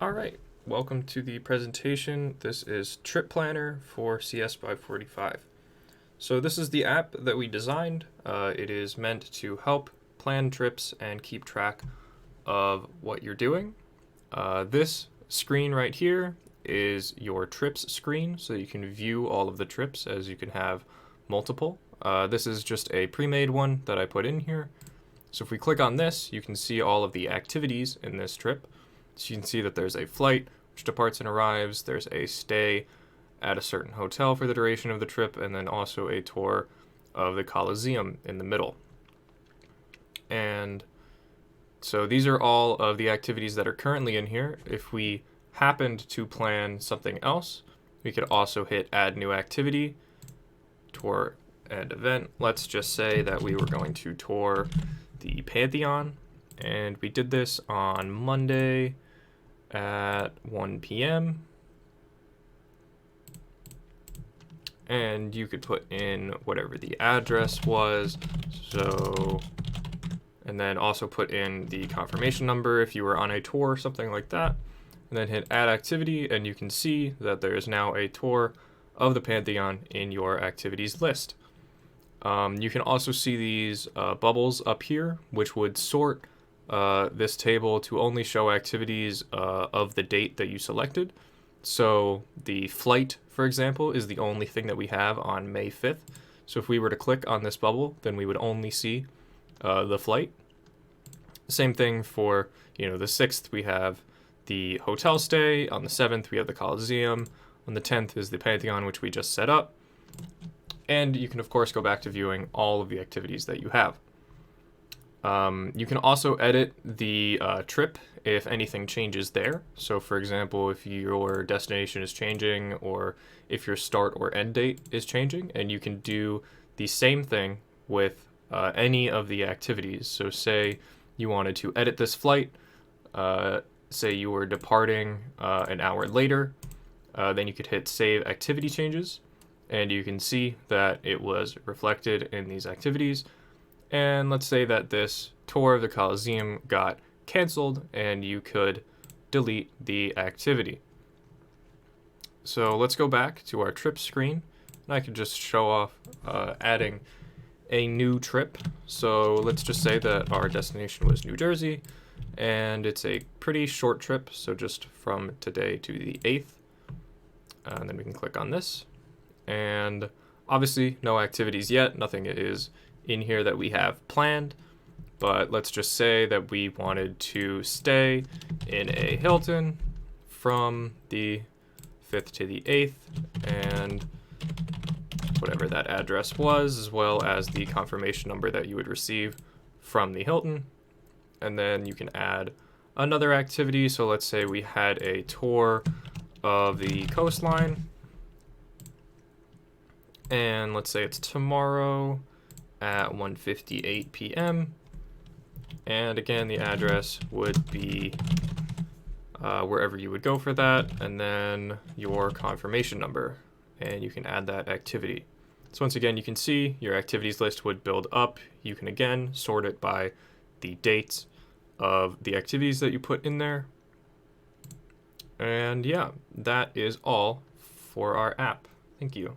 All right, welcome to the presentation. This is Trip Planner for CS545. So this is the app that we designed. It is meant to help plan trips and keep track of what you're doing. This screen right here is your trips screen, so you can view all of the trips as you can have multiple. This is just a pre-made one that I put in here. So if we click on this, you can see all of the activities in this trip. So you can see that there's a flight which departs and arrives, there's a stay at a certain hotel for the duration of the trip, and then also a tour of the Colosseum in the middle. And so these are all of the activities that are currently in here. If we happened to plan something else, we could also hit add new activity, tour and event. Let's just say that we were going to tour the Pantheon, and we did this on Monday at 1 p.m. And you could put in whatever the address was. So, and then also put in the confirmation number if you were on a tour, something like that. And then hit add activity, and you can see that there is now a tour of the Pantheon in your activities list. You can also see these bubbles up here, which would sort this table to only show activities of the date that you selected. So the flight, for example, is the only thing that we have on May 5th. So if we were to click on this bubble, then we would only see the flight. Same thing for, the 6th, we have the hotel stay. On the 7th, we have the Colosseum. On the 10th is the Pantheon, which we just set up. And you can, of course, go back to viewing all of the activities that you have. You can also edit the trip if anything changes there. So for example, if your destination is changing or if your start or end date is changing, and you can do the same thing with any of the activities. So say you wanted to edit this flight, say you were departing an hour later, then you could hit save activity changes, and you can see that it was reflected in these activities. And let's say that this tour of the Colosseum got canceled and you could delete the activity. So let's go back to our trip screen, and I could just show off adding a new trip. So let's just say that our destination was New Jersey, and it's a pretty short trip, so just from today to the 8th. And then we can click on this, and obviously no activities yet, nothing is in here that we have planned, but let's just say that we wanted to stay in a Hilton from the 5th to the 8th, and whatever that address was, as well as the confirmation number that you would receive from the Hilton. And then you can add another activity. So let's say we had a tour of the coastline, and let's say it's tomorrow at 1:58 p.m. And again, the address would be wherever you would go for that, and then your confirmation number, and you can add that activity. So once again, you can see your activities list would build up. You can again sort it by the dates of the activities that you put in there. And yeah, that is all for our app. Thank you.